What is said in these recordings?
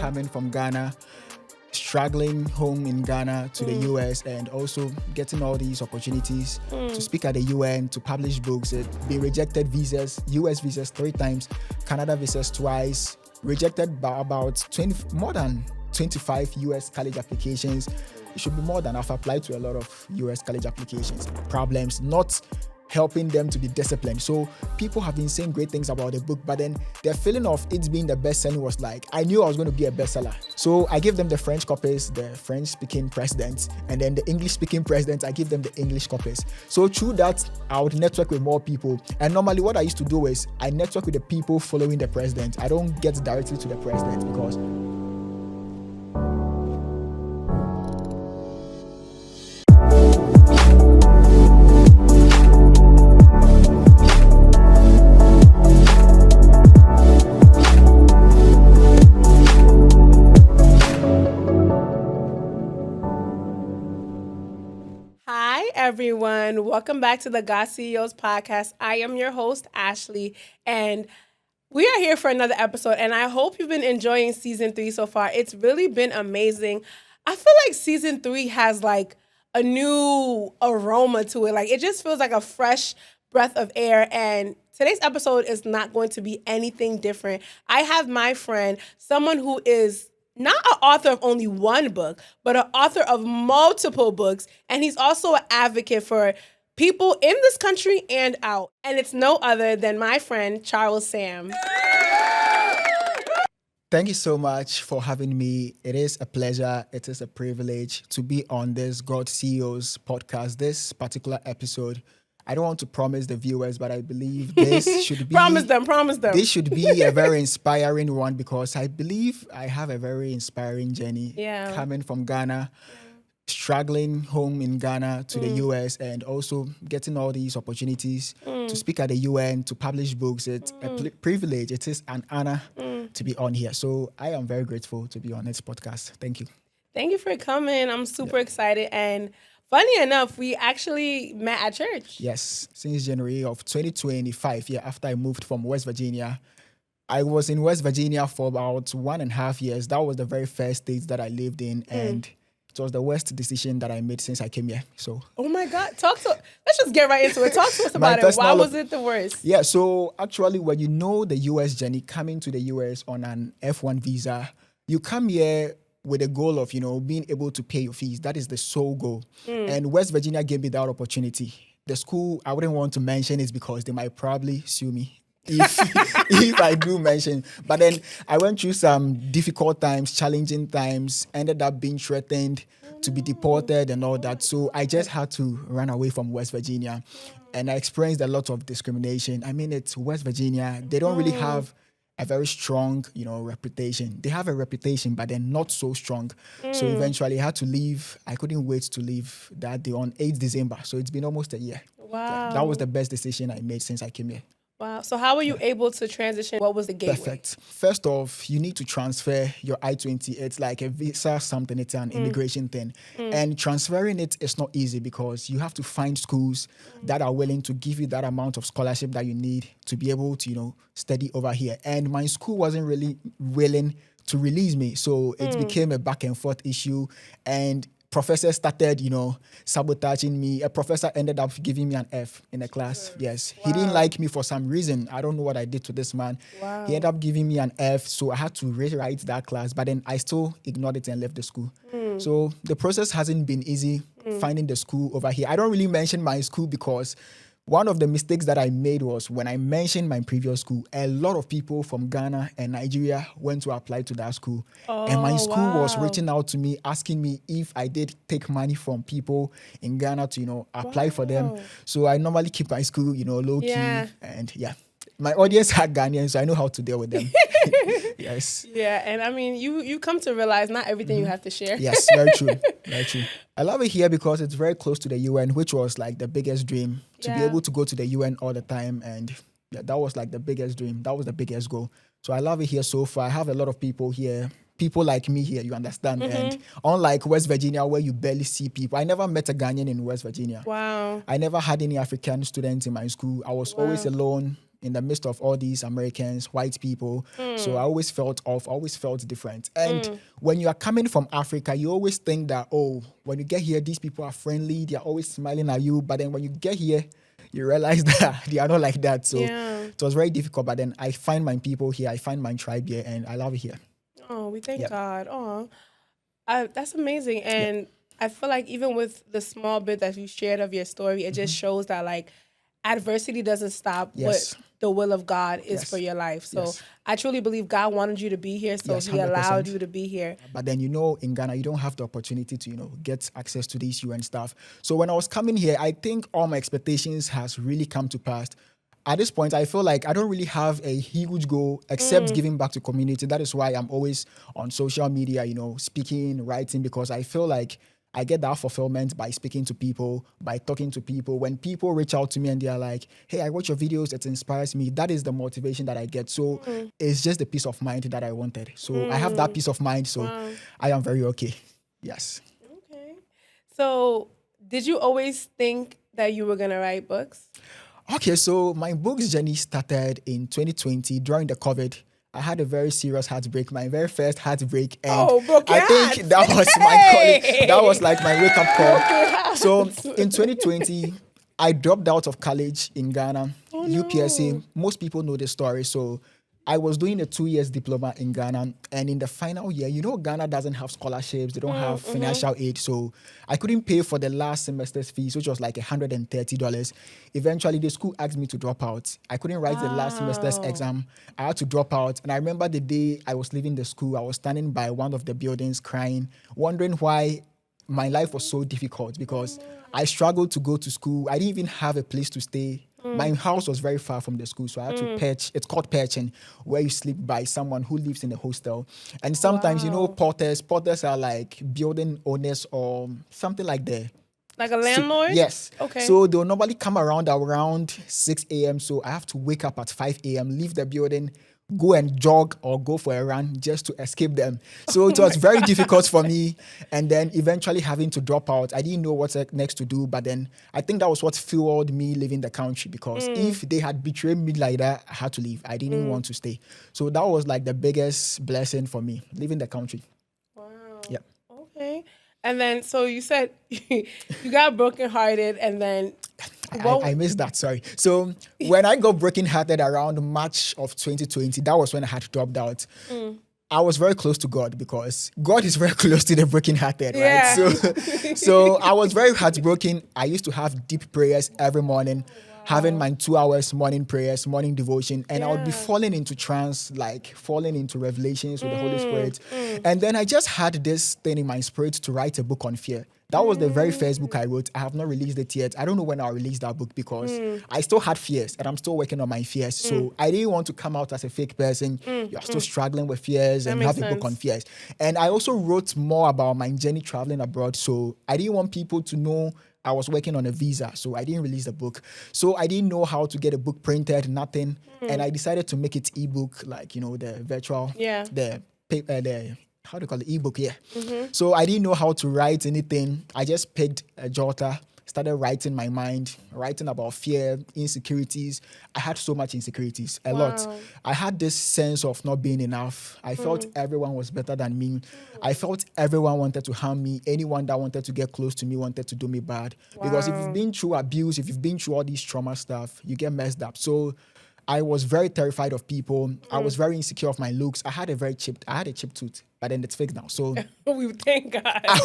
coming from Ghana, struggling home in Ghana to the US, and also getting all these opportunities to speak at the UN, to publish books, be rejected visas, US visas 3 times, Canada visas twice, rejected by about more than 25 US college applications. It should be more than I've applied to a lot of US college applications. Problems, not helping them to be disciplined. So people have been saying great things about the book, but then their feeling of it being the best-selling was like, I knew I was going to be a bestseller. So I gave them the French copies, the French-speaking president, and then the English-speaking president, I give them the English copies. So through that, I would network with more people. And normally what I used to do is I network with the people following the president. I don't get directly to the president because everyone. Welcome back to the God CEOs podcast. I am your host, Ashley, and we are here for another episode, and I hope you've been enjoying season 3 so far. It's really been amazing. I feel like season 3 has like a new aroma to it. Like it just feels like a fresh breath of air, and today's episode is not going to be anything different. I have my friend, someone who is not an author of only one book, but an author of multiple books. And he's also an advocate for people in this country and out. And it's no other than my friend, Charles Sam. Thank you so much for having me. It is a pleasure. It is a privilege to be on this God CEOs podcast, this particular episode. I don't want to promise the viewers, but I believe this should be... Promise them. This should be a very inspiring one because I believe I have a very inspiring journey coming from Ghana, struggling home in Ghana to the US, and also getting all these opportunities to speak at the UN, to publish books. It's a privilege. It is an honor to be on here. So I am very grateful to be on this podcast. Thank you. Thank you for coming. I'm super excited. And funny enough, we actually met at church. Yes, since January of 2025, after I moved from West Virginia. I was in West Virginia for about 1.5 years. That was the very first state that I lived in, and it was the worst decision that I made since I came here. So, oh my God, let's just get right into it. Talk to us about it. Why was it the worst? Yeah, so actually, when you know the US journey, coming to the US on an F1 visa, you come here with a goal of, being able to pay your fees. That is the sole goal. And West Virginia gave me that opportunity. The school, I wouldn't want to mention it because they might probably sue me if I do mention. But then I went through some difficult times, challenging times, ended up being threatened to be deported and all that. So I just had to run away from West Virginia. And I experienced a lot of discrimination. I mean, it's West Virginia. They don't really have a very strong, reputation. They have a reputation, but they're not so strong. So eventually I had to leave. I couldn't wait to leave that day on 8th December. So it's been almost a year. Wow. Yeah, that was the best decision I made since I came here. Wow. So how were you able to transition? What was the gateway? Perfect. First off, you need to transfer your I-20. It's like a visa something. It's an immigration thing. And transferring it is not easy because you have to find schools that are willing to give you that amount of scholarship that you need to be able to, study over here. And my school wasn't really willing to release me. So it became a back and forth issue. And professors started, sabotaging me. A professor ended up giving me an F in a class. Yes. Wow. He didn't like me for some reason. I don't know what I did to this man. Wow. He ended up giving me an F, so I had to rewrite that class. But then I still ignored it and left the school. So the process hasn't been easy finding the school over here. I don't really mention my school because one of the mistakes that I made was when I mentioned my previous school, a lot of people from Ghana and Nigeria went to apply to that school. And my school was reaching out to me, asking me if I did take money from people in Ghana to, apply for them. So I normally keep my school, low key. And my audience are Ghanaian, so I know how to deal with them. Yes. Yeah, and I mean, you come to realize not everything you have to share. Yes, very true. Very true. I love it here because it's very close to the UN, which was like the biggest dream, to be able to go to the UN all the time. And that was like the biggest dream. That was the biggest goal. So I love it here so far. I have a lot of people here. People like me here, you understand? And unlike West Virginia, where you barely see people, I never met a Ghanaian in West Virginia. Wow. I never had any African students in my school. I was always alone. in the midst of all these Americans, white people. So I always felt off, always felt different. And when you are coming from Africa, you always think that, oh, when you get here, these people are friendly, they're always smiling at you. But then when you get here, you realize that they are not like that. So it was very difficult. But then I find my people here, I find my tribe here, and I love it here. Oh, we thank God. Oh, that's amazing. And I feel like even with the small bit that you shared of your story, it just shows that like adversity doesn't stop what the will of God is for your life. So I truly believe God wanted you to be here, so he allowed you to be here. But then, in Ghana, you don't have the opportunity to, get access to these UN stuff. So when I was coming here, I think all my expectations has really come to pass. At this point, I feel like I don't really have a huge goal except giving back to community. That is why I'm always on social media, speaking, writing, because I feel like I get that fulfillment by speaking to people, by talking to people. When people reach out to me and they're like, hey, I watch your videos, it inspires me. That is the motivation that I get. So it's just the peace of mind that I wanted. So I have that peace of mind. So I am very okay. Yes. Okay. So did you always think that you were going to write books? Okay, so my books journey started in 2020 during the COVID. I had a very serious heartbreak, my very first heartbreak, and I think that was my calling. That was like my wake up call. So in 2020, I dropped out of college in Ghana, UPSA. Most people know the story. So I was doing a 2 years diploma in Ghana, and in the final year, Ghana doesn't have scholarships, they don't have financial aid, so I couldn't pay for the last semester's fees, which was like $130. Eventually, the school asked me to drop out. I couldn't write the last semester's exam. I had to drop out, and I remember the day I was leaving the school, I was standing by one of the buildings crying, wondering why my life was so difficult, because I struggled to go to school. I didn't even have a place to stay. My house was very far from the school, so I had to perch. It's called perching, where you sleep by someone who lives in a hostel. And sometimes, porters are like building owners or something like that. Like a landlord? Yes. Okay. So they'll normally come around 6 a.m. So I have to wake up at 5 a.m., leave the building, go and jog or go for a run just to escape them. So it was very difficult for me. And then eventually having to drop out. I didn't know what's next to do. But then I think that was what fueled me leaving the country, because if they had betrayed me like that, I had to leave. I didn't want to stay. So that was like the biggest blessing for me, leaving the country. Wow. Yeah. Okay. And then, so you said you got brokenhearted, and then I missed that, sorry. So when I got brokenhearted around March of 2020, that was when I had dropped out. I was very close to God, because God is very close to the brokenhearted, right? So I was very heartbroken. I used to have deep prayers every morning, having my 2 hours morning prayers, morning devotion, and I would be falling into trance, like falling into revelations with the Holy Spirit. And then I just had this thing in my spirit to write a book on fear. That was the very first book I wrote. I have not released it yet. I don't know when I'll release that book, because I still had fears and I'm still working on my fears. So I didn't want to come out as a fake person. You're still struggling with fears and have a book on fears. And I also wrote more about my journey traveling abroad. So I didn't want people to know I was working on a visa. So I didn't release the book. So I didn't know how to get a book printed, nothing. And I decided to make it ebook, like, the virtual, the paper, how do you call it? Ebook, yeah. So I didn't know how to write anything. I just picked a jotter, started writing my mind, writing about fear, insecurities. I had so much insecurities, a lot. I had this sense of not being enough. I felt everyone was better than me. I felt everyone wanted to harm me. Anyone that wanted to get close to me wanted to do me bad. Because if you've been through abuse, if you've been through all these trauma stuff, you get messed up. So I was very terrified of people. I was very insecure of my looks. I had a chipped tooth, but then it's fixed now. So we thank God. I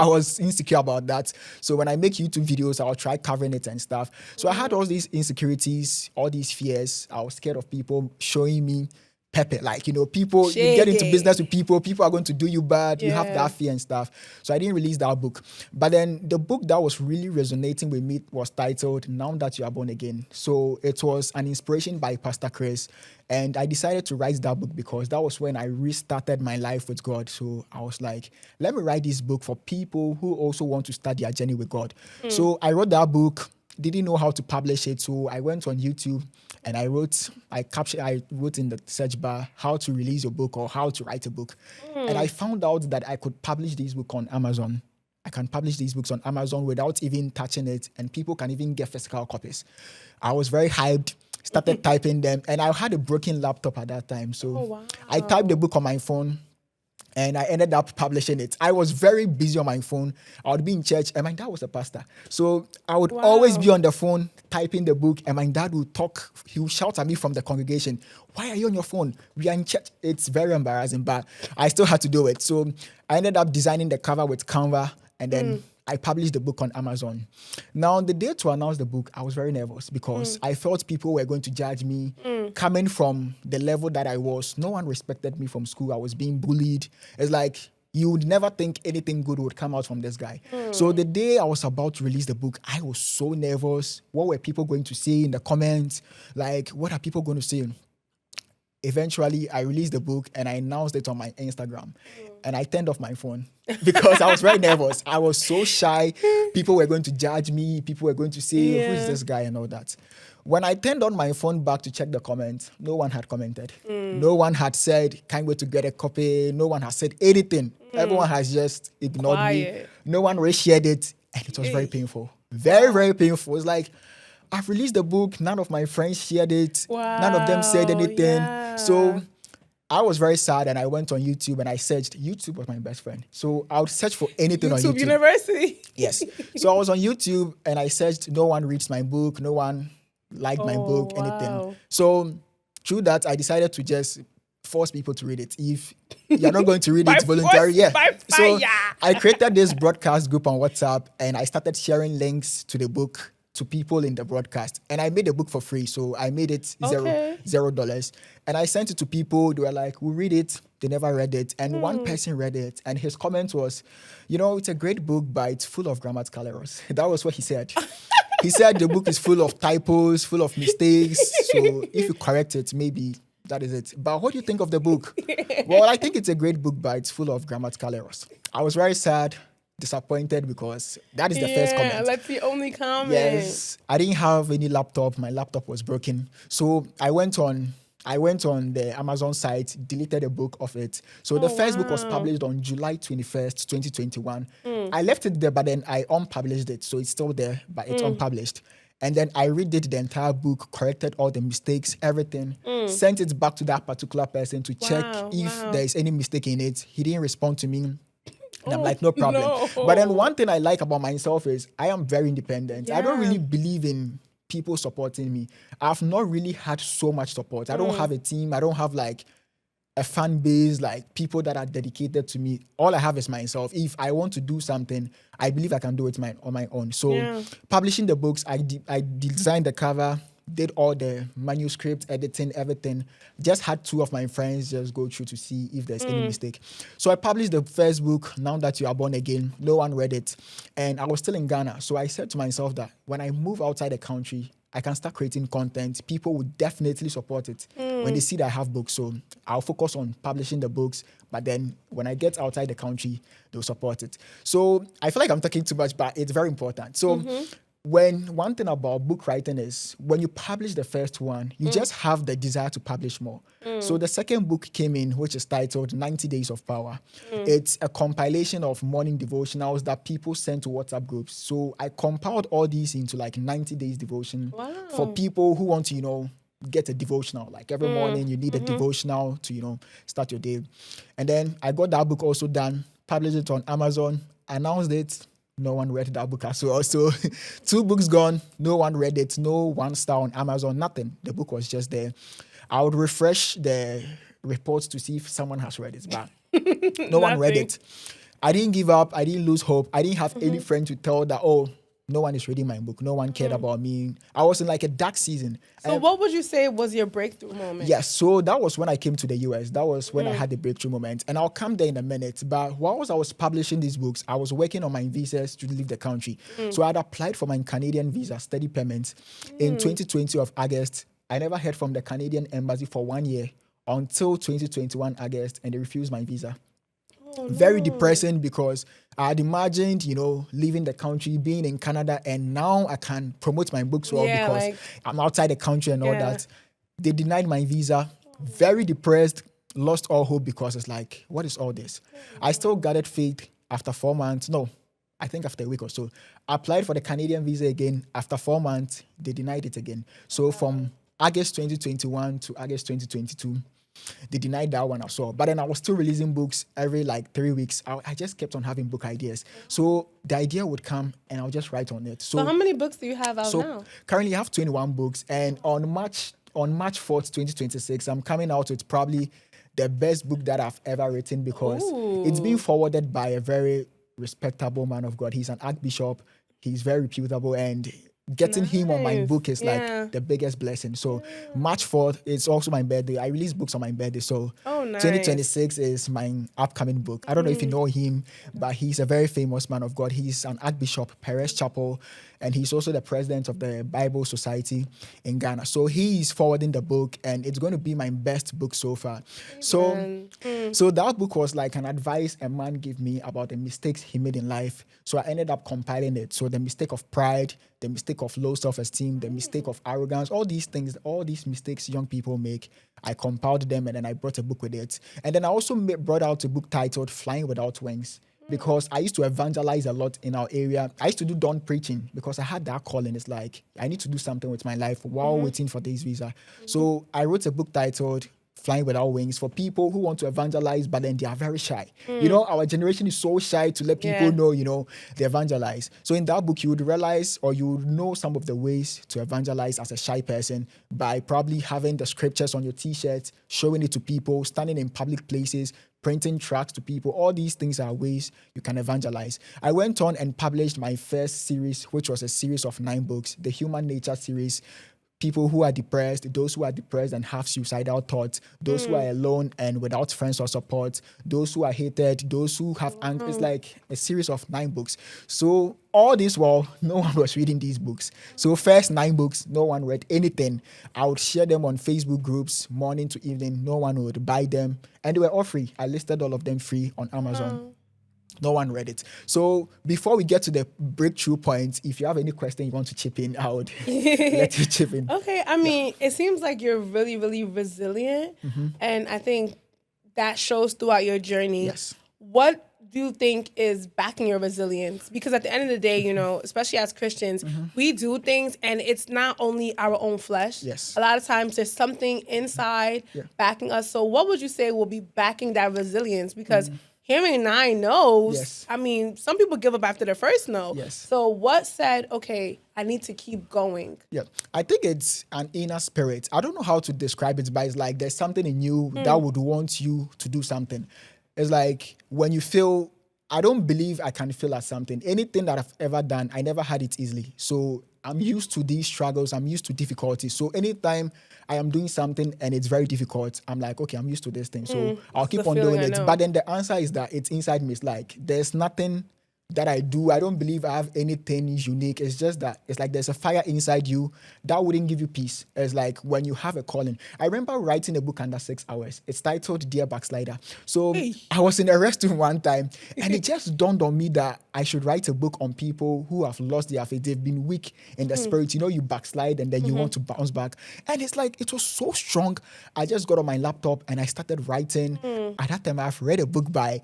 was insecure about that. So when I make YouTube videos, I'll try covering it and stuff. So I had all these insecurities, all these fears. I was scared of people showing me pepper, like, people, you get into business with people are going to do you bad. You have that fear and stuff. So I didn't release that book. But then the book that was really resonating with me was titled Now That You Are Born Again. So it was an inspiration by Pastor Chris. And I decided to write that book because that was when I restarted my life with God. So I was like, let me write this book for people who also want to start their journey with God. So I wrote that book, didn't know how to publish it. So I went on YouTube and I wrote in the search bar how to release a book or how to write a book. And I found out that I could publish this book on Amazon. I can publish these books on Amazon without even touching it, and people can even get physical copies. I was very hyped. started typing them. And I had a broken laptop at that time. So wow. I typed the book on my phone and I ended up publishing it. I was very busy on my phone. I would be in church and my dad was a pastor. So I would always be on the phone typing the book and my dad would talk. He would shout at me from the congregation, "Why are you on your phone? We are in church." It's very embarrassing, but I still had to do it. So I ended up designing the cover with Canva and then I published the book on Amazon. Now, the day to announce the book, I was very nervous because I felt people were going to judge me. Coming from the level that I was, no one respected me from school. I was being bullied. It's like, you would never think anything good would come out from this guy. So the day I was about to release the book, I was so nervous. What were people going to say in the comments? Like, what are people going to say? Eventually, I released the book and I announced it on my Instagram. And I turned off my phone because I was very nervous. I was so shy. People were going to judge me. People were going to say, "Who is this guy?" and all that. When I turned on my phone back to check the comments, no one had commented. No one had said, "Can't wait to get a copy." No one has said anything. Everyone has just ignored me. No one reshared it. And it was very painful. Very, very painful. It's like, I've released the book. None of my friends shared it. None of them said anything. So I was very sad and I went on YouTube and I searched. YouTube was my best friend. So I would search for anything on YouTube. University. Yes. So I was on YouTube and I searched. No one reads my book. No one liked my book, anything. So through that, I decided to just force people to read it. If you're not going to read it voluntarily, So I created this broadcast group on WhatsApp and I started sharing links to the book to people in the broadcast. And I made the book for free. So I made it $0. And I sent it to people. They were like, "We'll read it." They never read it. And one person read it. And his comment was, "It's a great book, but it's full of grammatical errors." That was what he said. He said the book is full of typos, full of mistakes. So if you correct it, maybe that is it. But what do you think of the book? Well, I think it's a great book, but it's full of grammatical errors. I was very sad, disappointed because that is the first comment. That's the only comment. Yes. I didn't have any laptop. My laptop was broken. So I went on the Amazon site, deleted a book of it. So the first book was published on July 21st, 2021. I left it there, but then I unpublished it. So it's still there, but it's unpublished. And then I redid the entire book, corrected all the mistakes, everything, sent it back to that particular person to check if there is any mistake in it. He didn't respond to me. And I'm like, no problem. No. But then one thing I like about myself is I am very independent. I don't really believe in people supporting me. I've not really had so much support. I don't have a team. I don't have like a fan base, like people that are dedicated to me. All I have is myself. If I want to do something, I believe I can do it on my own. So publishing the books, I designed the cover, did all the manuscript, editing, everything. Just had two of my friends just go through to see if there's any mistake. So I published the first book, Now That You Are Born Again. No one read it. And I was still in Ghana. So I said to myself that when I move outside the country, I can start creating content. People will definitely support it when they see that I have books. So I'll focus on publishing the books. But then when I get outside the country, they'll support it. So I feel like I'm talking too much, but it's very important. So one thing about book writing is when you publish the first one, you just have the desire to publish more. So the second book came in, which is titled 90 Days of Power. It's a compilation of morning devotionals that people send to WhatsApp groups. So I compiled all these into like 90 days devotion for people who want to, get a devotional. Like every morning you need a devotional to, start your day. And then I got that book also done, published it on Amazon, announced it. No one read that book as well. So 2 books gone. No one read it. No 1 star on Amazon. Nothing. The book was just there. I would refresh the reports to see if someone has read it, but no one read it. I didn't give up. I didn't lose hope. I didn't have any friend to tell that, no one is reading my book. No one cared about me. I was in like a dark season. So what would you say was your breakthrough moment? Yes, so that was when I came to the US. That was when I had the breakthrough moment. And I'll come there in a minute. But whilst I was publishing these books, I was working on my visas to leave the country. So I had applied for my Canadian visa, study permit, in 2020 of August. I never heard from the Canadian embassy for 1 year until 2021 August, and they refused my visa. Very depressing because I had imagined, leaving the country, being in Canada, and now I can promote my books well because I'm outside the country and all that. They denied my visa. Very depressed, lost all hope because it's like, what is all this? I still gathered faith after 4 months. No, I think after a week or so. I applied for the Canadian visa again. After 4 months, they denied it again. So from August 2021 to August 2022. They denied that one as well. But then I was still releasing books every like 3 weeks. I just kept on having book ideas. So the idea would come and I'll just write on it. So how many books do you have out now? Currently I have 21 books. And on March 4th, 2026, I'm coming out with probably the best book that I've ever written because it's being forwarded by a very respectable man of God. He's an archbishop. He's very reputable, and getting him on my book is like the biggest blessing. So March 4th, it's also my birthday. I release books on my birthday. So 2026 is my upcoming book. I don't know if you know him, but he's a very famous man of God. He's an archbishop, Perez Chapel, and he's also the president of the Bible Society in Ghana. So he's forwarding the book, and it's going to be my best book so far. So that book was like an advice a man gave me about the mistakes he made in life. So I ended up compiling it. So the mistake of pride, the mistake of low self-esteem, the mistake of arrogance, all these things, all these mistakes young people make, I compiled them and then I brought a book with it. And then I also brought out a book titled Flying Without Wings, because I used to evangelize a lot in our area. I used to do dawn preaching because I had that calling. It's like, I need to do something with my life while waiting for this visa. So I wrote a book titled Flying Without Wings for people who want to evangelize, but then they are very shy. You know, our generation is so shy to let people know, you know, they evangelize. So in that book, you would realize, or you would know some of the ways to evangelize as a shy person by probably having the scriptures on your t-shirt, showing it to people, standing in public places, printing tracts to people. All these things are ways you can evangelize. I went on and published my first series, which was a series of 9 books, the Human Nature series. People who are depressed, those who are depressed and have suicidal thoughts, those who are alone and without friends or support, those who are hated, those who have anger. It's like a series of 9 books. So all this while, no one was reading these books. So first 9 books, no one read anything. I would share them on Facebook groups, morning to evening. No one would buy them. And they were all free. I listed all of them free on Amazon. No one read it. So before we get to the breakthrough point, if you have any question you want to chip in, I would let you chip in. Okay. I mean, it seems like you're really, really resilient. And I think that shows throughout your journey. Yes. What do you think is backing your resilience? Because at the end of the day, you know, especially as Christians, we do things and it's not only our own flesh. Yes. A lot of times there's something inside backing us. So what would you say will be backing that resilience? Because hearing 9 no's, I mean, some people give up after the first no. Yes. So what said, okay, I need to keep going? Yeah, I think it's an inner spirit. I don't know how to describe it, but it's like there's something in you that would want you to do something. It's like when you feel, I don't believe I can fail at something. Anything that I've ever done, I never had it easily. So I'm used to these struggles. I'm used to difficulties. So anytime I am doing something and it's very difficult, I'm like, okay, I'm used to this thing. So I'll keep on doing it. But then the answer is that it's inside me. It's like, there's nothing that I do. I don't believe I have anything unique. It's just that it's like there's a fire inside you that wouldn't give you peace. It's like when you have a calling. I remember writing a book under 6 hours. It's titled Dear Backslider. So I was in a restroom one time and it just dawned on me that I should write a book on people who have lost their faith. They've been weak in the spirit. You know, you backslide and then you want to bounce back. And it's like, it was so strong. I just got on my laptop and I started writing. At that time, I've read a book by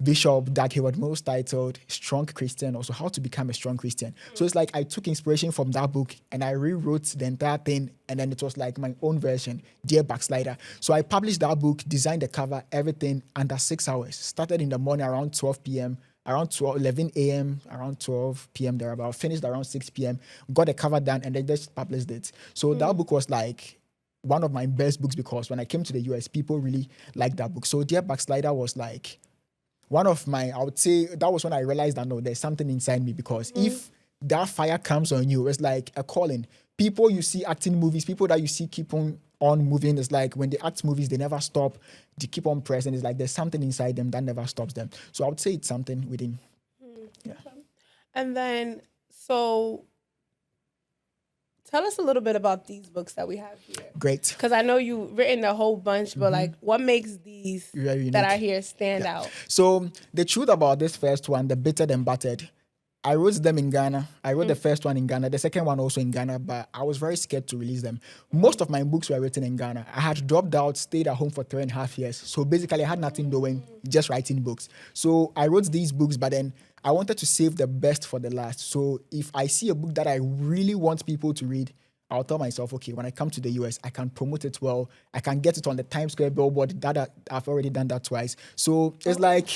Bishop Dag Heward-Mills titled Strong Christian, also How to Become a Strong Christian. So it's like I took inspiration from that book and I rewrote the entire thing, and then it was like my own version, Dear Backslider. So I published that book, designed the cover, everything under 6 hours. Started in the morning around 12 p.m., around 11 a.m., around 12 p.m. thereabout, finished around 6 p.m., got the cover done, and then just published it. So that book was like one of my best books because when I came to the US, people really liked that book. So Dear Backslider was like one of my, I would say, that was when I realized that, no, there's something inside me, because if that fire comes on you, it's like a calling. People you see acting movies, people that you see keep on moving, it's like when they act movies, they never stop, they keep on pressing. It's like there's something inside them that never stops them. So I would say it's something within. Yeah. And then, so tell us a little bit about these books that we have here. Great. Because I know you've written a whole bunch, but like, what makes these that are here stand out? So the truth about this first one, The Bittered and Battered, I wrote them in Ghana. I wrote the first one in Ghana, the second one also in Ghana, but I was very scared to release them. Most of my books were written in Ghana. I had dropped out, stayed at home for 3.5 years. So basically I had nothing doing, just writing books. So I wrote these books, but then I wanted to save the best for the last. So if I see a book that I really want people to read, I'll tell myself, okay, when I come to the US, I can promote it well. I can get it on the Times Square billboard. I've already done that twice. So it's like,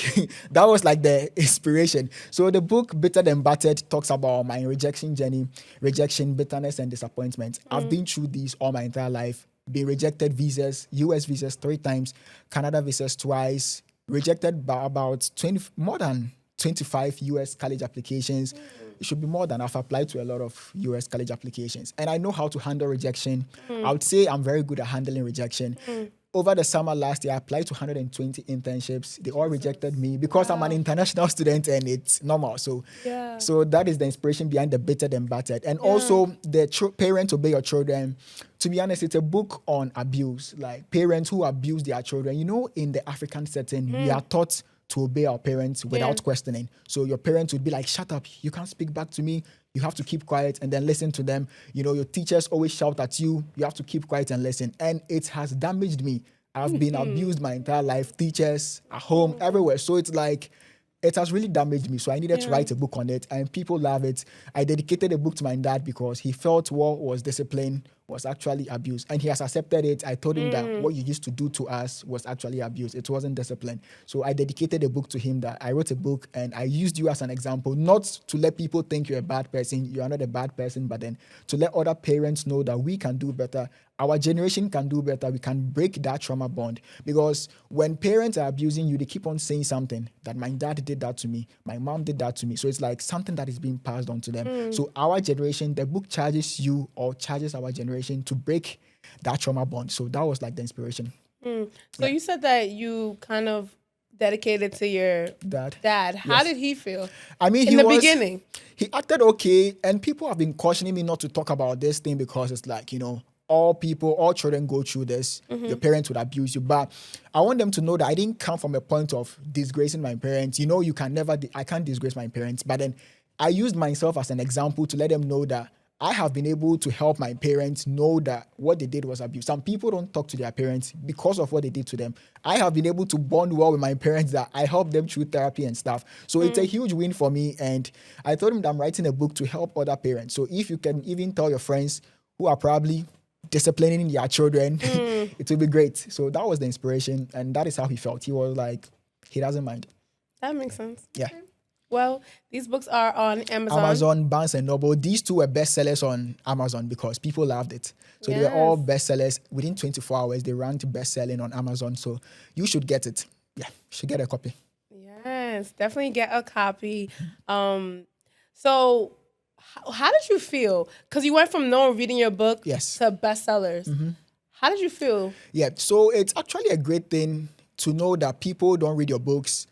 that was like the inspiration. So the book, Bitter Than Battered, talks about my rejection journey, rejection, bitterness, and disappointment. I've been through these all my entire life. Been rejected visas, US visas 3 times, Canada visas twice, rejected by about more than 25 US college applications. It should be more than. I've applied to a lot of US college applications. And I know how to handle rejection. I would say I'm very good at handling rejection. Over the summer last year, I applied to 120 internships. They all rejected me because I'm an international student and it's normal. So that is the inspiration behind the Bitter Than Battered. And also the Parents Obey Your Children. To be honest, it's a book on abuse, like parents who abuse their children. You know, in the African setting, we are taught to obey our parents without questioning. So your parents would be like, shut up, you can't speak back to me. You have to keep quiet and then listen to them. You know, your teachers always shout at you. You have to keep quiet and listen. And it has damaged me. I've been abused my entire life, teachers, at home, everywhere. So it's like, it has really damaged me. So I needed to write a book on it and people love it. I dedicated a book to my dad because he felt what was discipline was actually abuse. And he has accepted it. I told him that what you used to do to us was actually abuse. It wasn't discipline. So I dedicated a book to him that I wrote a book and I used you as an example, not to let people think you're a bad person. You are not a bad person, but then to let other parents know that we can do better. Our generation can do better. We can break that trauma bond. Because when parents are abusing you, they keep on saying something that my dad did that to me, my mom did that to me. So it's like something that is being passed on to them. So our generation, the book charges you or charges our generation to break that trauma bond. So that was like the inspiration. So you said that you kind of dedicated to your dad. How did he feel? I mean, in the beginning, he acted okay, and people have been cautioning me not to talk about this thing because it's like, you know, all children go through this. Your parents would abuse you. But I want them to know that I didn't come from a point of disgracing my parents. You know, I can't disgrace my parents. But then I used myself as an example to let them know that I have been able to help my parents know that what they did was abuse. Some people don't talk to their parents because of what they did to them. I have been able to bond well with my parents, that I help them through therapy and stuff. So it's a huge win for me. And I told him that I'm writing a book to help other parents. So if you can even tell your friends who are probably disciplining their children, it will be great. So that was the inspiration, and that is how he felt. He was like, he doesn't mind. That makes sense. Yeah. Well, these books are on Amazon, Barnes and Noble. These 2 were bestsellers on Amazon because people loved it. So they were all bestsellers. Within 24 hours, they ranked best-selling on Amazon. So you should get it. Yeah, you should get a copy. Yes, definitely get a copy. So how did you feel? Because you went from no one reading your book to bestsellers. How did you feel? Yeah, so it's actually a great thing to know that people don't read your books.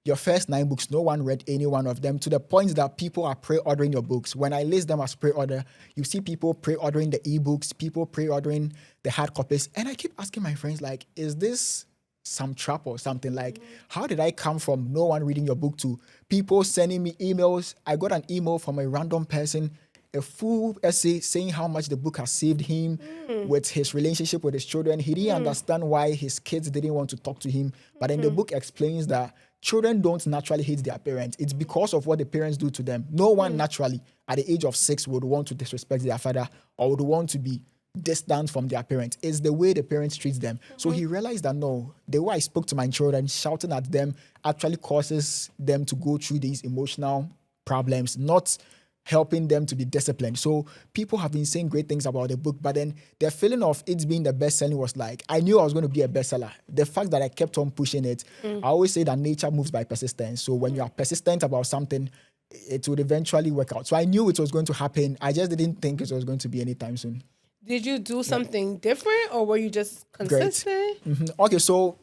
Your first 9 books, no one read any one of them, to the point that people are pre-ordering your books. When I list them as pre-order, you see people pre-ordering the ebooks, people pre-ordering the hard copies. And I keep asking my friends, like, is this some trap or something? Like, how did I come from no one reading your book to people sending me emails? I got an email from a random person, a full essay saying how much the book has saved him with his relationship with his children. He didn't understand why his kids didn't want to talk to him. But then the book explains that children don't naturally hate their parents. It's because of what the parents do to them. No one naturally at the age of 6 would want to disrespect their father or would want to be distant from their parents. It's the way the parents treat them. So he realized that no, the way I spoke to my children, shouting at them, actually causes them to go through these emotional problems, not helping them to be disciplined. So people have been saying great things about the book, but then the feeling of it being the best-selling was like, I knew I was going to be a bestseller. The fact that I kept on pushing it, I always say that nature moves by persistence. So when you are persistent about something, it would eventually work out. So I knew it was going to happen. I just didn't think it was going to be anytime soon. Did you do something different, or were you just consistent? Okay, so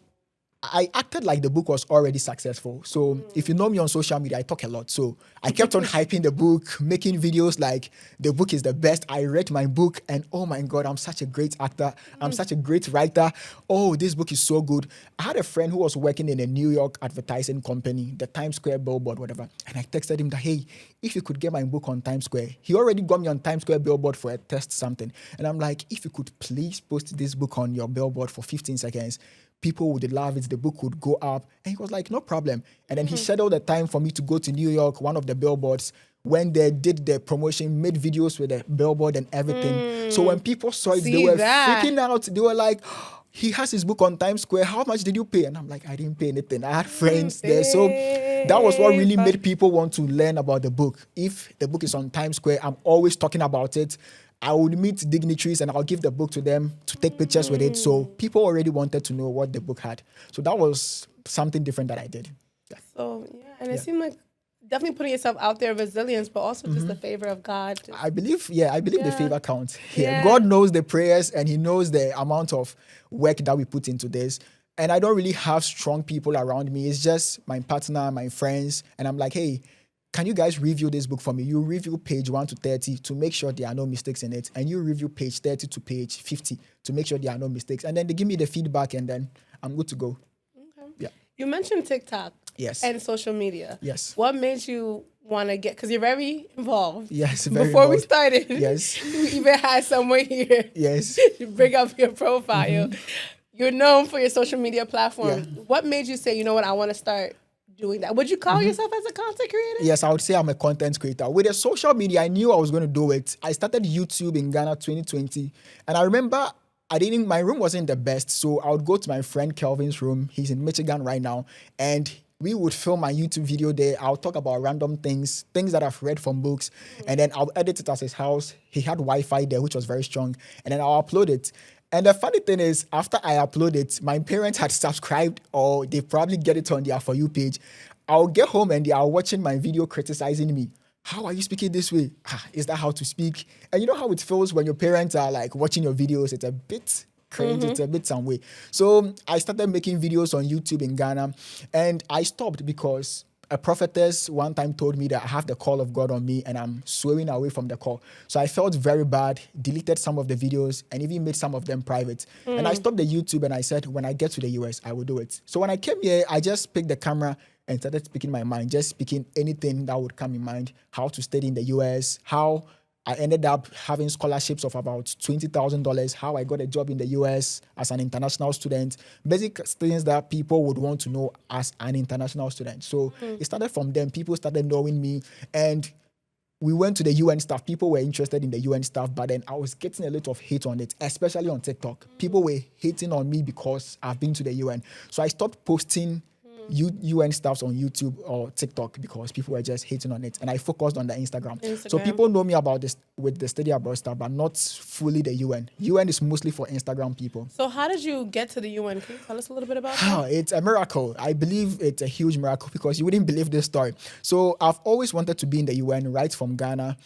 I acted like the book was already successful. So if you know me on social media, I talk a lot. So I kept on hyping the book, making videos like the book is the best. I read my book and oh my God, I'm such a great actor. I'm such a great writer. Oh, this book is so good. I had a friend who was working in a New York advertising company, the Times Square billboard, whatever. And I texted him that, hey, if you could get my book on Times Square. He already got me on Times Square billboard for a test something. And I'm like, if you could please post this book on your billboard for 15 seconds, people would love it, the book would go up. And he was like, no problem. And then he scheduled a time for me to go to New York, one of the billboards, when they did the promotion, made videos with the billboard and everything. So when people saw it, they were freaking out. They were like, he has his book on Times Square. How much did you pay? And I'm like, I didn't pay anything. I had friends there. So that was what really made people want to learn about the book. If the book is on Times Square, I'm always talking about it. I would meet dignitaries and I'll give the book to them to take pictures with it. So people already wanted to know what the book had. So that was something different that I did. Yeah. So, and it seemed like definitely putting yourself out there, resilience, but also just the favor of God. I believe the favor counts. Yeah. God knows the prayers and he knows the amount of work that we put into this. And I don't really have strong people around me. It's just my partner, my friends. And I'm like, hey, can you guys review this book for me? You review page 1 to 30 to make sure there are no mistakes in it. And you review page 30 to page 50 to make sure there are no mistakes. And then they give me the feedback and then I'm good to go. Okay. Yeah. You mentioned TikTok. Yes. And social media. Yes. What made you want to get, because you're very involved. Yes, very Before involved. we started, yes, you even had somewhere here. Yes. You bring up your profile. You're known for your social media platform. Yeah. What made you say, you know what, I want to start doing that? Would you call yourself as a content creator? Yes, I would say I'm a content creator. With the social media, I knew I was going to do it. I started YouTube in Ghana 2020. And I remember my room wasn't the best. So I would go to my friend Kelvin's room. He's in Michigan right now. And we would film my YouTube video there. I'll talk about random things that I've read from books. And then I'll edit it at his house. He had Wi-Fi there, which was very strong. And then I'll upload it. And the funny thing is, after I upload it, my parents had subscribed or they probably get it on their For You page. I'll get home and they are watching my video criticizing me. How are you speaking this way? Is that how to speak? And you know how it feels when your parents are like watching your videos? It's a bit cringe. It's a bit some way. So I started making videos on YouTube in Ghana and I stopped because a prophetess one time told me that I have the call of God on me and I'm swerving away from the call. So I felt very bad, deleted some of the videos and even made some of them private. And I stopped the YouTube and I said, when I get to the US, I will do it. So when I came here, I just picked the camera and started speaking my mind, just speaking anything that would come in mind, how to study in the US, how I ended up having scholarships of about $20,000, how I got a job in the US as an international student, basic things that people would want to know as an international student. So it started from them. People started knowing me and we went to the UN stuff. People were interested in the UN stuff, but then I was getting a lot of hate on it, especially on TikTok. People were hating on me because I've been to the UN. So I stopped posting UN stuff on YouTube or TikTok because people were just hating on it. And I focused on the Instagram. So people know me about this with the study abroad stuff, but not fully the UN. UN is mostly for Instagram people. So how did you get to the UN? Can you tell us a little bit about that? It's a miracle. I believe it's a huge miracle because you wouldn't believe this story. So I've always wanted to be in the UN right from Ghana.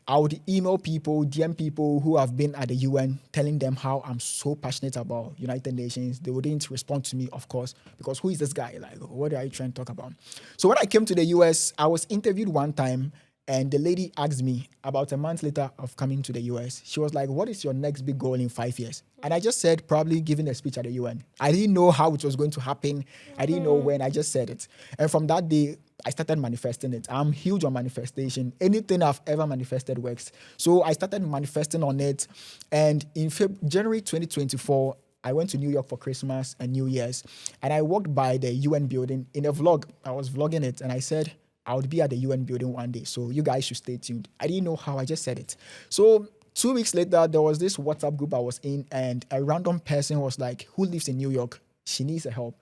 I would email people, DM people who have been at the UN, telling them how I'm so passionate about United Nations. They wouldn't respond to me, of course, because who is this guy? Like, what are you trying to talk about? So when I came to the US, I was interviewed one time and the lady asked me about a month later of coming to the US. She was like, what is your next big goal in 5 years? And I just said, probably giving a speech at the UN. I didn't know how it was going to happen. I didn't know when. I just said it. And from that day, I started manifesting it. I'm huge on manifestation. Anything I've ever manifested works. So I started manifesting on it. And in January 2024, I went to New York for Christmas and New Year's. And I walked by the UN building in a vlog. I was vlogging it. And I said, I would be at the UN building one day. So you guys should stay tuned. I didn't know how. I just said it. So 2 weeks later, there was this WhatsApp group I was in. And a random person was like, who lives in New York? She needs help.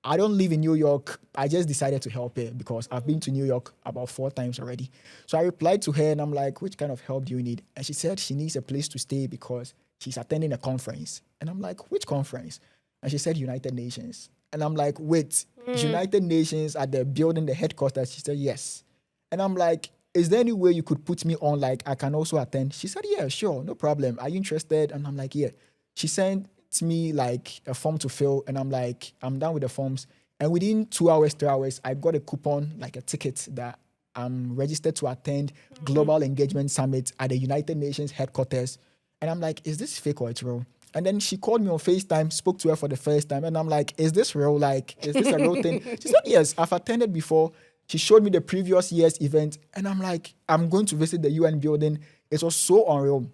I don't live in New York. I just decided to help her because I've been to New York about 4 times already. So I replied to her and I'm like, which kind of help do you need? And she said she needs a place to stay because she's attending a conference. And I'm like, which conference? And she said United Nations. And I'm like, wait, United Nations at the building, the headquarters? She said, yes. And I'm like, is there any way you could put me on, like, I can also attend? She said, yeah, sure, no problem. Are you interested? And I'm like, yeah. She sent me like a form to fill and I'm like, I'm done with the forms. And within 2 hours, 3 hours, I got a coupon, like a ticket that I'm registered to attend Global Engagement Summit at the United Nations headquarters. And I'm like, is this fake or it's real? And then she called me on FaceTime, spoke to her for the first time. And I'm like, is this real? Like, is this a real thing? She said, yes, I've attended before. She showed me the previous year's event. And I'm like, I'm going to visit the UN building. It was so unreal.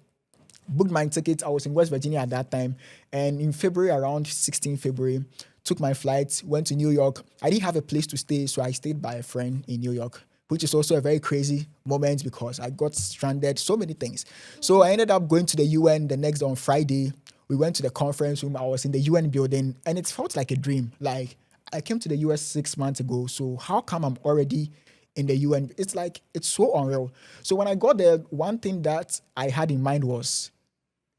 Booked my ticket. I was in West Virginia at that time. And in February, around 16 February took my flight, went to New York. I didn't have a place to stay, so I stayed by a friend in New York, which is also a very crazy moment because I got stranded, so many things. So I ended up going to the UN the next day on Friday. We went to the conference room. I was in the UN building, and it felt like a dream. Like, I came to the US 6 months ago, so how come I'm already in the UN? It's like, it's so unreal. So when I got there, one thing that I had in mind was,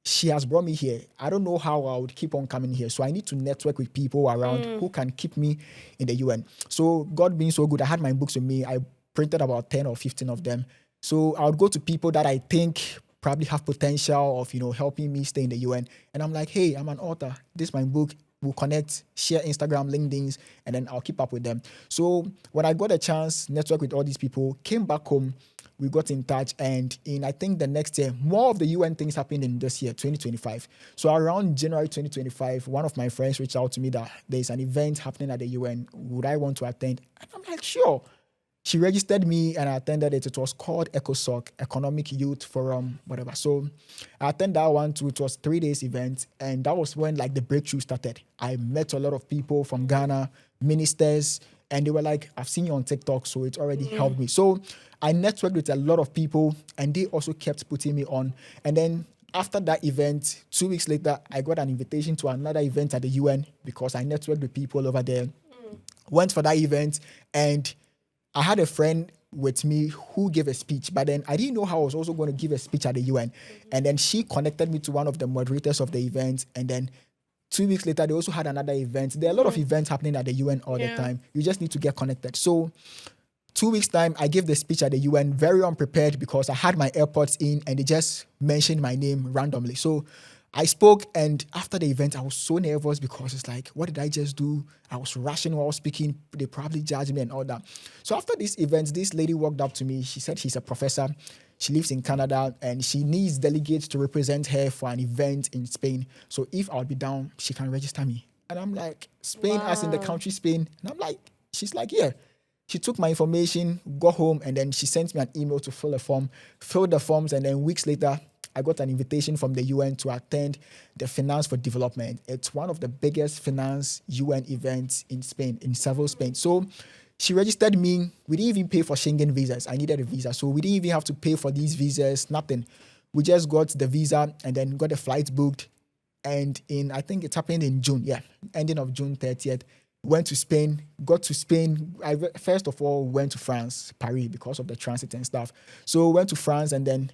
she has brought me here. I don't know how I would keep on coming here. So I need to network with people around who can keep me in the UN. So God being so good, I had my books with me. I printed about 10 or 15 of them. So I would go to people that I think probably have potential of, helping me stay in the UN. And I'm like, hey, I'm an author. This is my book. We'll connect, share Instagram, LinkedIn's, and then I'll keep up with them. So when I got a chance, network with all these people, came back home, we got in touch, and in, I think, the next year, more of the UN things happened in this year, 2025. So around January 2025, one of my friends reached out to me that there's an event happening at the UN. Would I want to attend? And I'm like, sure. She registered me and I attended it. It was called ECOSOC, Economic Youth Forum, whatever. So I attended that one too. It was 3 days event. And that was when the breakthrough started. I met a lot of people from Ghana, ministers, and they were like, I've seen you on TikTok, so it already helped me. So I networked with a lot of people and they also kept putting me on. And then after that event, 2 weeks later, I got an invitation to another event at the UN because I networked with people over there. Went for that event, and I had a friend with me who gave a speech, but then I didn't know how I was also going to give a speech at the UN. And then she connected me to one of the moderators of the event. And then 2 weeks later, they also had another event. There are a lot of events happening at the UN all the time. You just need to get connected. So 2 weeks time, I gave the speech at the UN very unprepared because I had my AirPods in and they just mentioned my name randomly. So I spoke, and after the event, I was so nervous because it's like, what did I just do? I was rushing while speaking. They probably judged me and all that. So after this event, this lady walked up to me. She said she's a professor. She lives in Canada, and she needs delegates to represent her for an event in Spain. So if I'll be down, she can register me. And I'm like, Spain, as in the country Spain? And I'm like, she's like, yeah. She took my information, got home, and then she sent me an email to fill a form, filled the forms, and then weeks later, I got an invitation from the UN to attend the Finance for Development. It's one of the biggest finance UN events in Spain, in Seville, Spain. So she registered me. We didn't even pay for Schengen visas. I needed a visa. So we didn't even have to pay for these visas, nothing. We just got the visa and then got the flights booked. And I think it happened in June, ending of June 30th. Went to Spain, got to Spain. I first of all went to France, Paris, because of the transit and stuff. So went to France, and then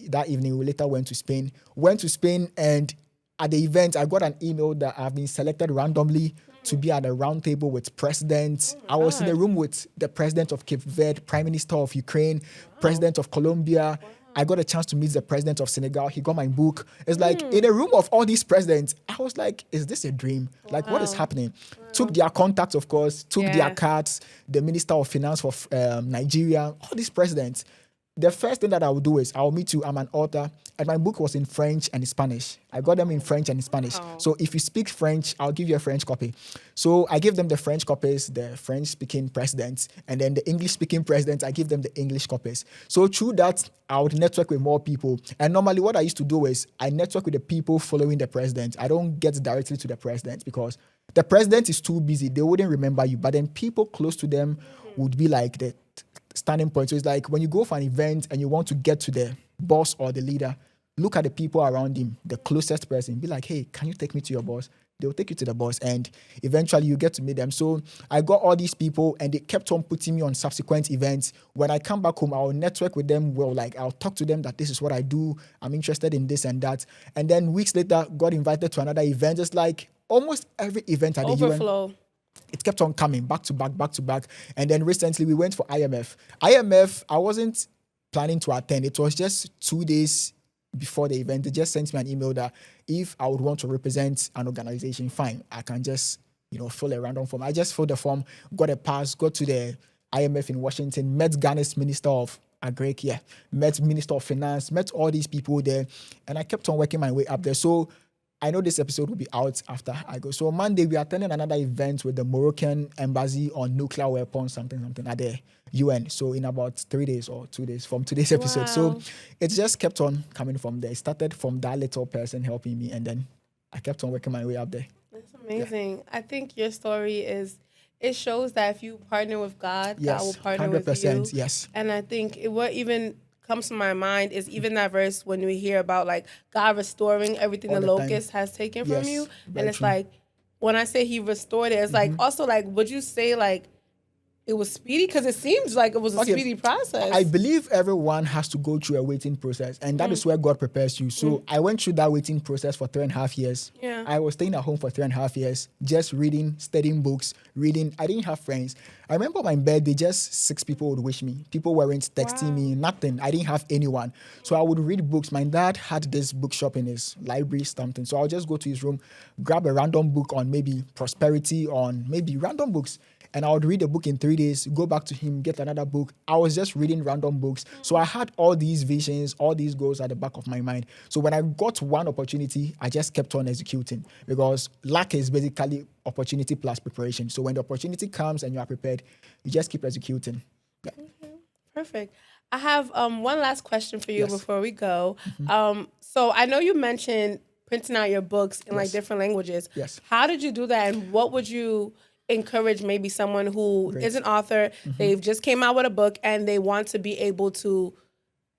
that evening we later went to Spain. Went to Spain, and at the event, I got an email that I've been selected randomly to be at a round table with presidents. I was in a room with the president of Cape Verde, prime minister of Ukraine, president of Colombia. I got a chance to meet the president of Senegal. He got my book. It's like in a room of all these presidents, I was like, is this a dream? Like, what is happening? Took their contacts, of course, took their cards, the minister of finance for Nigeria, all these presidents. The first thing that I will do is I'll meet you. I'm an author, and my book was in French and Spanish. I got them in French and Spanish. So if you speak French, I'll give you a French copy. So I gave them the French copies, the French-speaking presidents, and then the English-speaking presidents, I give them the English copies. So through that, I would network with more people. And normally what I used to do is I network with the people following the president. I don't get directly to the president because the president is too busy. They wouldn't remember you. But then people close to them would be like the standing point. So it's like when you go for an event and you want to get to the boss or the leader, look at the people around him, the closest person, be like, hey, can you take me to your boss? They'll take you to the boss, and eventually you get to meet them. So I got all these people, and they kept on putting me on subsequent events. When I come back home, I'll network with them. Well, like I'll talk to them that this is what I do. I'm interested in this and that. And then weeks later, got invited to another event. Just like almost every event at the UN. It kept on coming back to back. And then recently we went for IMF. IMF, I wasn't planning to attend. It was just 2 days before the event. They just sent me an email that if I would want to represent an organization, fine, I can just, fill a random form. I just filled the form, got a pass, got to the IMF in Washington, met Ghana's Minister of Agric, met Minister of Finance, met all these people there, and I kept on working my way up there. So I know this episode will be out after I go. So Monday, we attended another event with the Moroccan embassy on nuclear weapons, something at the UN. So in about 3 days or 2 days from today's episode. So it just kept on coming from there. It started from that little person helping me, and then I kept on working my way up there. That's Amazing. I think your story it shows that if you partner with God, God will Yes, partner with you. 100%. Yes, And I think what even comes to my mind is even that verse when we hear about like God restoring everything all the the time. locust has taken from you. Yes, And very it's true. like when I say he restored it, it's like also like would you say like it was speedy? Because it seems like it was a Okay, speedy I process. believe everyone has to go through a waiting process, and that is where God prepares you. So I went through that waiting process for 3.5 years. Yeah. I was staying at home for 3.5 years, just reading, studying books, reading. I didn't have friends. I remember my birthday, just 6 people would wish me. People weren't texting Wow. me, nothing. I didn't have anyone. So I would read books. My dad had this bookshop in his library, something. So I'll just go to his room, grab a random book on maybe prosperity, on maybe random books. And I would read a book in 3 days, go back to him, get another book. I was just reading random books. So I had all these visions, all these goals at the back of my mind. So when I got one opportunity, I just kept on executing because luck is basically opportunity plus preparation. So when the opportunity comes and you are prepared, you just keep executing. Yeah. Perfect. I have one last question for you Yes. before we go. So I know you mentioned printing out your books in like Yes. different languages. Yes. How did you do that, and what would you encourage maybe someone who Great. is an author, they've just came out with a book and they want to be able to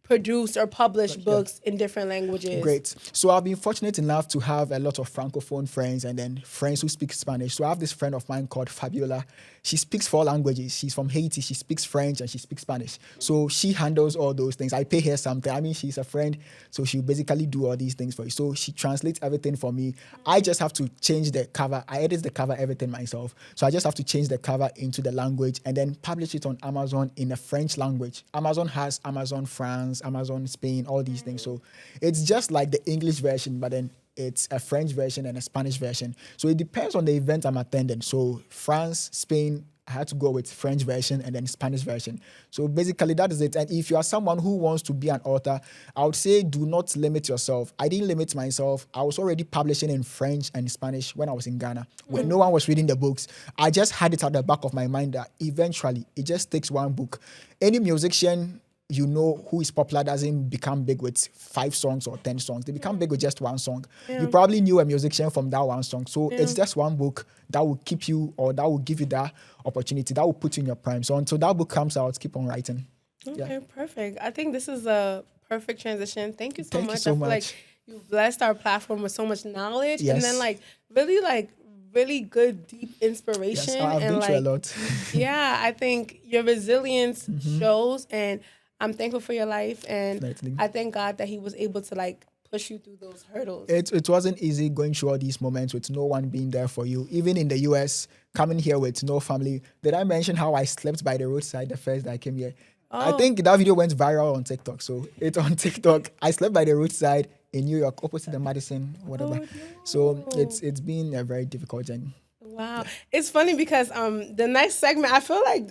produce or publish books in different languages? Great. So I've been fortunate enough to have a lot of francophone friends and then friends who speak Spanish. So I have this friend of mine called Fabiola. She speaks 4 languages. She's from Haiti. She speaks French and she speaks Spanish. So she handles all those things. I pay her something. I mean, she's a friend. So she'll basically do all these things for you. So she translates everything for me. I just have to change the cover. I edit the cover, everything myself. So I just have to change the cover into the language and then publish it on Amazon in a French language. Amazon has Amazon France, Amazon Spain, all these things. So it's just like the English version, but then it's a French version and a Spanish version. So it depends on the event I'm attending. So France, Spain, I had to go with French version and then Spanish version. So basically that is it. And if you are someone who wants to be an author, I would say do not limit yourself. I didn't limit myself. I was already publishing in French and Spanish when I was in Ghana. When no one was reading the books, I just had it at the back of my mind that eventually it just takes one book. Any musician who is popular doesn't become big with 5 songs or 10 songs. They become big with just one song. You probably knew a musician from that one song. So it's just one book that will keep you, or that will give you that opportunity, that will put you in your prime. So until that book comes out, keep on writing. Okay, perfect. I think this is a perfect transition. Thank you so Thank you much. so I feel like much. you've blessed our platform with so much knowledge and then Yes. really good deep inspiration. Yes, I've and been through a lot. yeah, I think your resilience shows, and I'm thankful for your life, and Definitely. I thank God that He was able to push you through those hurdles. It wasn't easy going through all these moments with no one being there for you. Even in the US, coming here with no family. Did I mention how I slept by the roadside the first day I came here? I think that video went viral on TikTok. So it's on TikTok. I slept by the roadside in New York, opposite the Madison, whatever. No. So it's been a very difficult journey. Wow, it's funny because the next segment, I feel like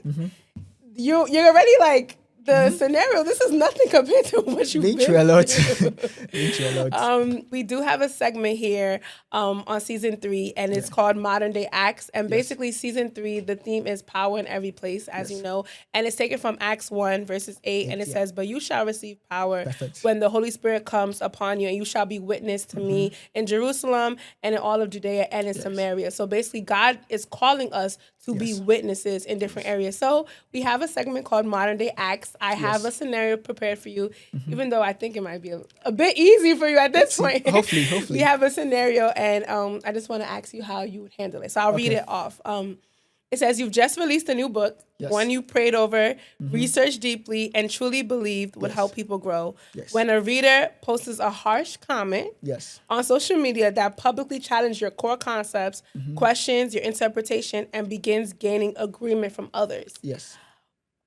you're already the scenario. This is nothing compared to what you've Been been through a lot. through. Been through a lot. We do have a segment here on season 3, and it's called Modern Day Acts. And basically, season 3, the theme is power in every place, as you know. And it's taken from Acts 1, verses 8. And it says, "But you shall receive power when the Holy Spirit comes upon you, and you shall be witness to me in Jerusalem and in all of Judea and in Samaria." So basically, God is calling us to be witnesses in different areas. So we have a segment called Modern Day Acts. I have a scenario prepared for you, even though I think it might be a bit easy for you at this point. Hopefully. We have a scenario, and I just want to ask you how you would handle it. So I'll read it off. It says, "You've just released a new book, one you prayed over, researched deeply, and truly believed would help people grow. When a reader posts a harsh comment on social media that publicly challenges your core concepts, questions your interpretation, and begins gaining agreement from others."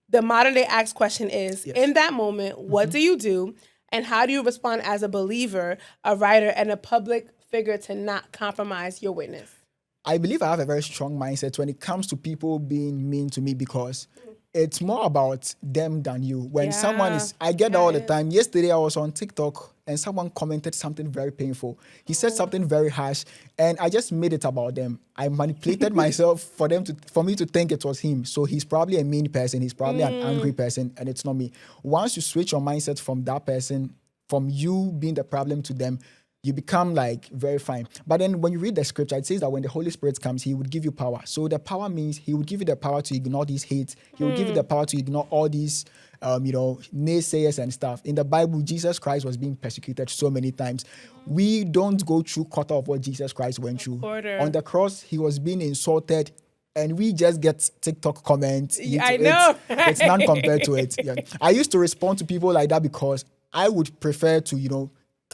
The Modern Day Acts question is, in that moment, what do you do, and how do you respond as a believer, a writer, and a public figure to not compromise your witness? I believe I have a very strong mindset when it comes to people being mean to me, because it's more about them than you. When someone is, I get that all the time. Yesterday I was on TikTok and someone commented something very painful. He said something very harsh, and I just made it about them. I manipulated myself for me to think it was him. So he's probably a mean person. He's probably an angry person, and it's not me. Once you switch your mindset from that person, from you being the problem to them, you become like very fine. But then when you read the scripture, it says that when the Holy Spirit comes, he would give you power. So the power means he would give you the power to ignore these hate. He will give you the power to ignore all these, naysayers and stuff. In the Bible, Jesus Christ was being persecuted so many times. We don't go through quarter of what Jesus Christ went through. Quarter. On the cross, he was being insulted. And we just get TikTok comments. I know. It's none compared to it. Yeah. I used to respond to people like that because I would prefer to,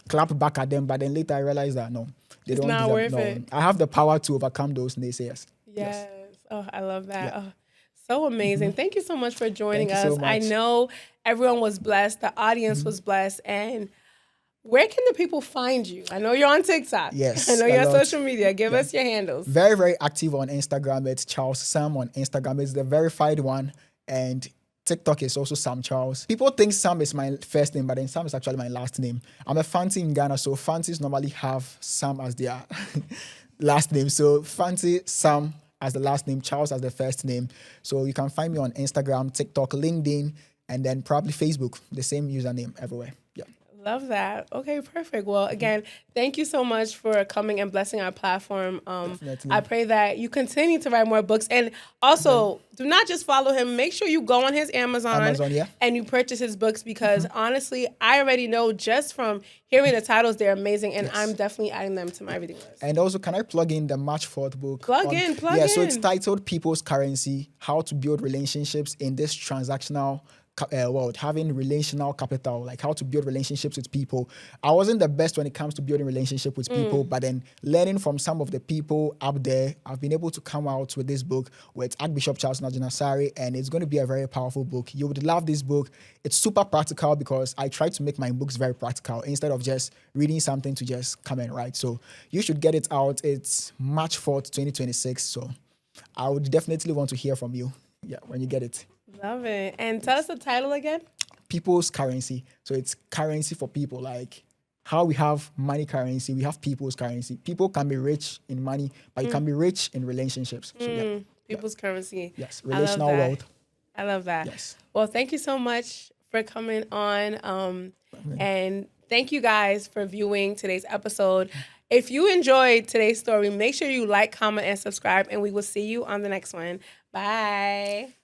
clap back at them. But then later I realized that no, they don't not deserve, worth it. I have the power to overcome those naysayers. Yes. Oh, I love that. Yeah. Oh, so amazing. Thank you so much for joining Thank you us. so I much. know everyone was blessed. The audience was blessed. And where can the people find you? I know you're on TikTok. Yes, I know a you're on lot. social media. Give us your handles. Very, very active on Instagram. It's Charles Sam on Instagram. It's the verified one. And TikTok is also Sam Charles. People think Sam is my first name, but then Sam is actually my last name. I'm a Fanti in Ghana, so Fantis normally have Sam as their last name. So Fanti, Sam as the last name, Charles as the first name. So you can find me on Instagram, TikTok, LinkedIn, and then probably Facebook, the same username everywhere. Yeah. Love that. Okay, perfect. Well, again, thank you so much for coming and blessing our platform. Definitely. I pray that you continue to write more books. And also, do not just follow him. Make sure you go on his Amazon yeah. and you purchase his books because honestly, I already know just from hearing the titles, they're amazing. And I'm definitely adding them to my reading list. And also, can I plug in the March 4th book? Plug in. So it's titled People's Currency, How to Build Relationships in this Transactional World, having relational capital, like how to build relationships with people. I wasn't the best when it comes to building relationship with people, but then learning from some of the people up there, I've been able to come out with this book with Archbishop Charles Najinasari, and it's going to be a very powerful book. You would love this book. It's super practical because I try to make my books very practical instead of just reading something to just come and write. So you should get it out. It's March 4th, 2026. So I would definitely want to hear from you when you get it. Love it. And tell us the title again. People's currency. So it's currency for people. Like how we have money currency, we have people's currency. People can be rich in money, but you can be rich in relationships. So People's currency. Yes, relational world. I love that. Yes. Well, thank you so much for coming on. And thank you guys for viewing today's episode. If you enjoyed today's story, make sure you like, comment, and subscribe, and we will see you on the next one. Bye.